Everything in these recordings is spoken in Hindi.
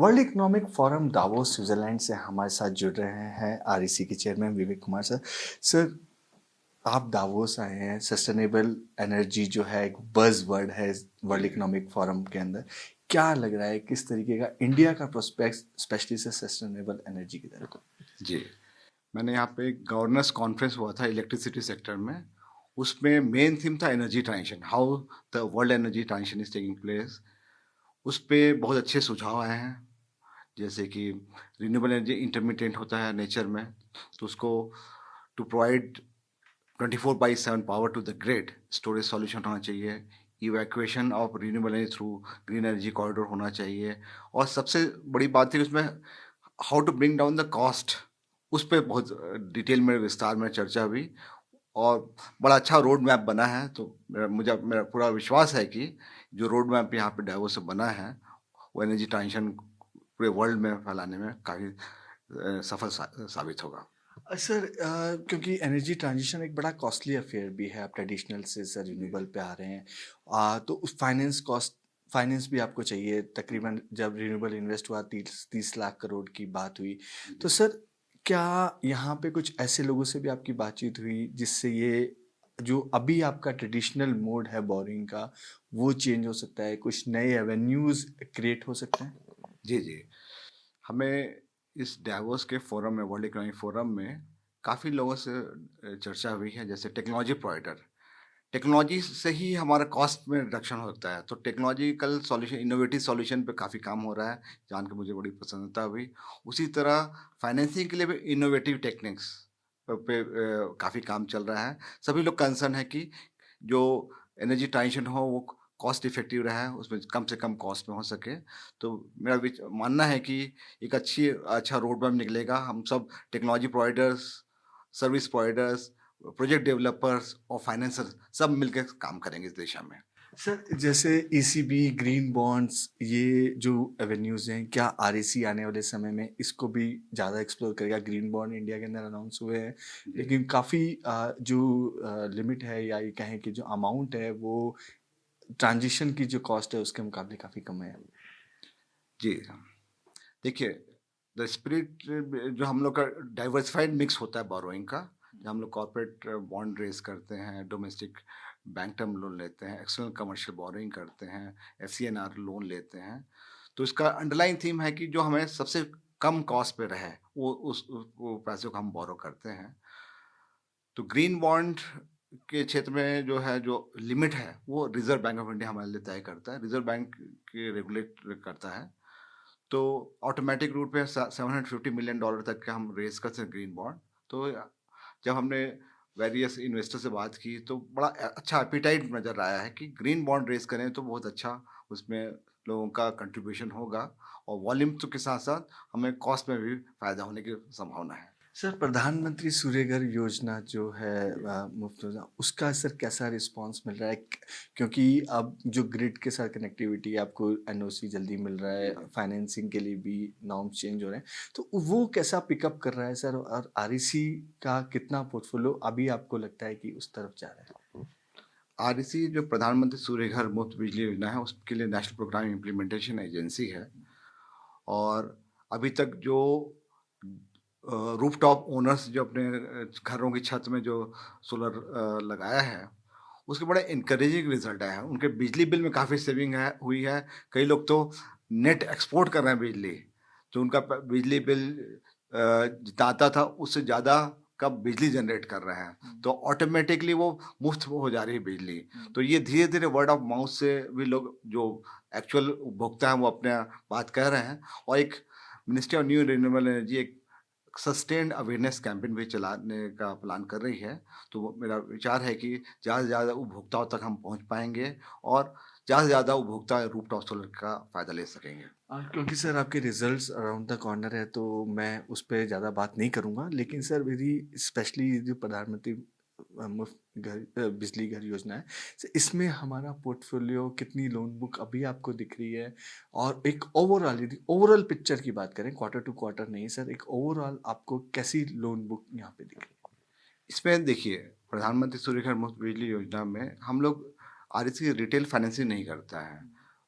World economic forum Davos Switzerland से हमारे साथ जुड़ रहे हैं आरईसी के chairman Vivek Kumar sir. Sir, आप दावोस आए हैं। सस्टेनेबल एनर्जी जो है एक बज़ वर्ड है वर्ल्ड इकोनॉमिक फोरम के अंदर। क्या लग रहा है किस तरीके का इंडिया का प्रोस्पेक्ट स्पेशली से सस्टेनेबल एनर्जी की तरफ? जी, मैंने यहाँ पे एक गवर्नर्स कॉन्फ्रेंस हुआ था इलेक्ट्रिसिटी सेक्टर में। उसमें मेन थीम था energy transition, how the world energy transition is taking place. उस पे बहुत अच्छे सुझाव आए हैं, जैसे कि रिन्यूएबल एनर्जी इंटरमिटेंट होता है नेचर में, तो उसको to provide 24/7 power to the grid storage solution होना चाहिए। Evacuation of renewable energy through green energy corridor होना चाहिए। और सबसे बड़ी बात थी उसमें how to bring down the cost. उस पे बहुत डिटेल में विस्तार में चर्चा हुई और बड़ा अच्छा रोड मैप बना है। तो मेरा पूरा विश्वास है कि जो रोड मैप यहाँ पे डाइवोस से बना है वो एनर्जी ट्रांजिशन पूरे वर्ल्ड में फैलाने में काफ़ी सफल साबित होगा। सर, क्योंकि एनर्जी ट्रांजिशन एक बड़ा कॉस्टली अफेयर भी है। आप ट्रेडिशनल से सर रिन्यूएबल पे आ रहे हैं। तो उस फाइनेंस भी आपको चाहिए। तकरीबन जब रिन्यूएबल इन्वेस्ट हुआ 30 लाख करोड़ की बात हुई। तो सर, क्या यहाँ पे कुछ ऐसे लोगों से भी आपकी बातचीत हुई जिससे ये जो अभी आपका ट्रेडिशनल मोड है बोरिंग का वो चेंज हो सकता है, कुछ नए एवेन्यूज क्रिएट हो सकते हैं? जी जी, हमें इस डाइवोस के फोरम में, वर्ल्ड इकोनॉमिक फोरम में काफ़ी लोगों से चर्चा हुई है। जैसे टेक्नोलॉजी प्रोवाइडर, टेक्नोलॉजी से ही हमारा कॉस्ट में रिडक्शन हो सकता है, तो टेक्नोलॉजिकल सॉल्यूशन, इनोवेटिव सॉल्यूशन पे काफ़ी काम हो रहा है, जान के मुझे बड़ी प्रसन्नता हुई। उसी तरह फाइनेंसिंग के लिए भी इनोवेटिव टेक्निक्स पे काफ़ी काम चल रहा है। सभी लोग कंसर्न है कि जो एनर्जी ट्रांजिशन हो वो कॉस्ट इफेक्टिव रहा है, उसमें कम से कम कॉस्ट में हो सके। तो मेरा मानना है कि एक अच्छा रोड मैप निकलेगा। हम सब technology providers, service providers, project developers और फाइनेंसर सब मिलकर काम करेंगे इस दिशा में। सर, जैसे ईसीबी, ग्रीन बॉन्ड्स, ये जो एवेन्यूज़ हैं, क्या आरईसी आने वाले समय में इसको भी ज़्यादा एक्सप्लोर करेगा? ग्रीन बॉन्ड इंडिया के अंदर अनाउंस हुए हैं, जी लेकिन काफ़ी जो लिमिट है या ये कहें कि जो अमाउंट है वो ट्रांजिशन की जो कॉस्ट है उसके मुकाबले काफ़ी कम है। जी, देखिए, द स्पिरिट जो हम लोग का डाइवर्सिफाइड मिक्स होता है बोरोइंग का। जब हम लोग कॉर्पोरेट बॉन्ड रेज करते हैं, डोमेस्टिक बैंक टर्म लोन लेते हैं, एक्सटर्नल कमर्शियल बोरोइंग करते हैं, एफसीएनआर लोन लेते हैं, तो इसका अंडरलाइन थीम है कि जो हमें सबसे कम कॉस्ट पे रहे वो पैसे को हम बोरो करते हैं। तो ग्रीन बॉन्ड के क्षेत्र में जो है, जो लिमिट है वो रिजर्व बैंक ऑफ इंडिया हमारे लिए तय करता है, रिजर्व बैंक के रेगुलेट करता है। तो ऑटोमेटिक रूट पे $750 मिलियन तक का हम रेज कर सकते हैं ग्रीन बॉन्ड। तो जब हमने वेरियस इन्वेस्टर से बात की तो बड़ा अच्छा एपिटाइट नज़र आया है कि ग्रीन बॉन्ड रेज करें तो बहुत अच्छा उसमें लोगों का कंट्रीब्यूशन होगा, और वॉल्यूम तो के साथ साथ हमें कॉस्ट में भी फायदा होने की संभावना है। सर, प्रधानमंत्री सूर्यघर योजना जो है मुफ्त योजना, उसका सर कैसा रिस्पांस मिल रहा है? क्योंकि अब जो ग्रिड के साथ कनेक्टिविटी, आपको एनओसी जल्दी मिल रहा है, फाइनेंसिंग के लिए भी नॉर्म्स चेंज हो रहे हैं, तो वो कैसा पिकअप कर रहा है सर? और आरईसी का कितना पोर्टफोलियो अभी आपको लगता है कि उस तरफ जा रहा है? आरईसी जो प्रधानमंत्री सूर्य घर मुफ्त बिजली योजना है उसके लिए नेशनल प्रोग्राम इम्प्लीमेंटेशन एजेंसी है। और अभी तक जो रूफटॉप ओनर्स जो अपने घरों की छत में जो सोलर लगाया है, उसके बड़े इनकरेजिंग रिजल्ट आए हैं। उनके बिजली बिल में काफ़ी सेविंग है हुई है। कई लोग तो नेट एक्सपोर्ट कर रहे हैं बिजली, जो उनका बिजली बिल जितना आता था उससे ज़्यादा का बिजली जनरेट कर रहे हैं, तो ऑटोमेटिकली वो मुफ्त हो जा रही है बिजली। तो ये धीरे धीरे वर्ड ऑफ माउथ से भी लोग जो एक्चुअल उपभोक्ता हैं वो अपने बात कह रहे हैं। और एक ministry of new renewable energy एक सस्टेन्ड अवेयरनेस कैंपेन भी चलाने का प्लान कर रही है। तो मेरा विचार है कि ज़्यादा से ज़्यादा उपभोक्ताओं तक हम पहुंच पाएंगे और ज़्यादा से ज़्यादा उपभोक्ता रूफटॉप सोलर का फ़ायदा ले सकेंगे। क्योंकि सर आपके रिजल्ट्स अराउंड द कॉर्नर है तो मैं उस पर ज़्यादा बात नहीं करूँगा, लेकिन सर मेरी स्पेशली जो प्रधानमंत्री मुफ्त बिजली घर योजना है, तो इसमें हमारा पोर्टफोलियो कितनी लोन बुक अभी आपको दिख रही है? और एक ओवरऑल, यदि ओवरऑल पिक्चर की बात करें, क्वार्टर टू क्वार्टर नहीं सर, एक ओवरऑल आपको कैसी लोन बुक यहाँ पे दिख रही है? इसमें देखिए, प्रधानमंत्री सूर्य घर मुफ्त बिजली योजना में हम लोग आरईसी रिटेल फाइनेंसिंग नहीं करता है।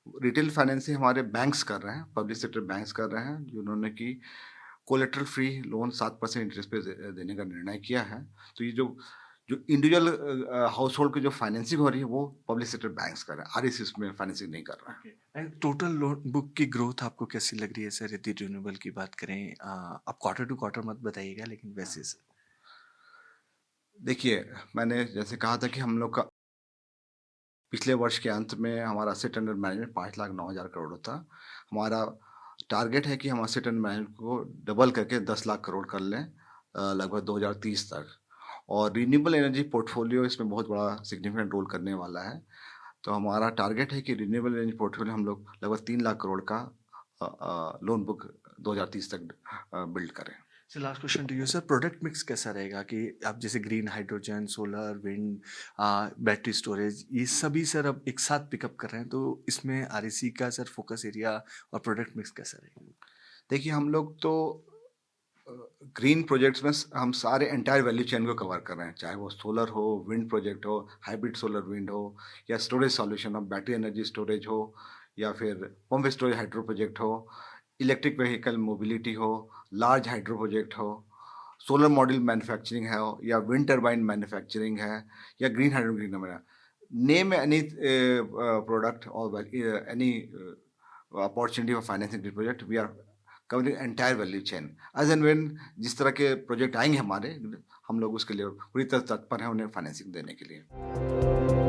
रिटेल फाइनेंसिंग हमारे बैंक्स कर रहे हैं, पब्लिक सेक्टर बैंक्स कर रहे हैं, जिन्होंने कि कोलेटरल फ्री लोन 7% इंटरेस्ट पे देने का निर्णय किया है। तो ये जो जो इंडिविजुअल हाउस होल्ड की जो फाइनेंसिंग हो रही है, वो पब्लिक सेक्टर बैंक्स कर रहे हैं, आरईसी उसमें फाइनेंसिंग नहीं कर रहा है। एंड टोटल लोन बुक की ग्रोथ आपको कैसी लग रही है सर, यदि रिन्यूएबल की बात करें? आप क्वार्टर टू क्वार्टर मत बताइएगा, लेकिन वैसे सर। देखिए, मैंने जैसे कहा था कि हम लोग का पिछले वर्ष के अंत में हमारा असेट अंडर मैनेजमेंट 5,09,000 करोड़ था। हमारा टारगेट है कि हम असेट अंडर मैनेजमेंट को डबल करके 10 लाख करोड़ कर लें लगभग 2030 तक। और रिन्यूएबल एनर्जी पोर्टफोलियो इसमें बहुत बड़ा सिग्निफिकेंट रोल करने वाला है। तो हमारा टारगेट है कि रिन्यूएबल एनर्जी पोर्टफोलियो हम लोग लगभग 3 लाख करोड़ का लोन बुक 2030 तक बिल्ड करें। Sir last question to you sir, product mix कैसा रहेगा कि आप जैसे green hydrogen, solar, wind, battery storage, ये सभी सर अब एक साथ पिकअप कर रहे हैं, तो इसमें आरईसी का सर फोकस एरिया और प्रोडक्ट मिक्स कैसा रहेगा? देखिए, हम लोग तो ग्रीन प्रोजेक्ट्स में हम सारे एंटायर वैल्यू चेन को कवर कर रहे हैं, चाहे वो सोलर हो, विंड प्रोजेक्ट हो, हाइब्रिड सोलर विंड हो, या स्टोरेज सॉल्यूशन हो, बैटरी एनर्जी स्टोरेज हो, या फिर पम्प स्टोरेज हाइड्रो प्रोजेक्ट हो, इलेक्ट्रिक व्हीकल मोबिलिटी हो, लार्ज हाइड्रो प्रोजेक्ट हो, सोलर मॉड्यूल मैन्युफैक्चरिंग है, या विंड टर्बाइन मैन्युफैक्चरिंग है, या green hydrogen, name any product और any opportunity for financing project, we are covering entire value chain as and when जिस तरह के प्रोजेक्ट आएंगे हमारे, हम लोग उसके लिए पूरी तरह तत्पर हैं उन्हें फाइनेंसिंग देने के लिए।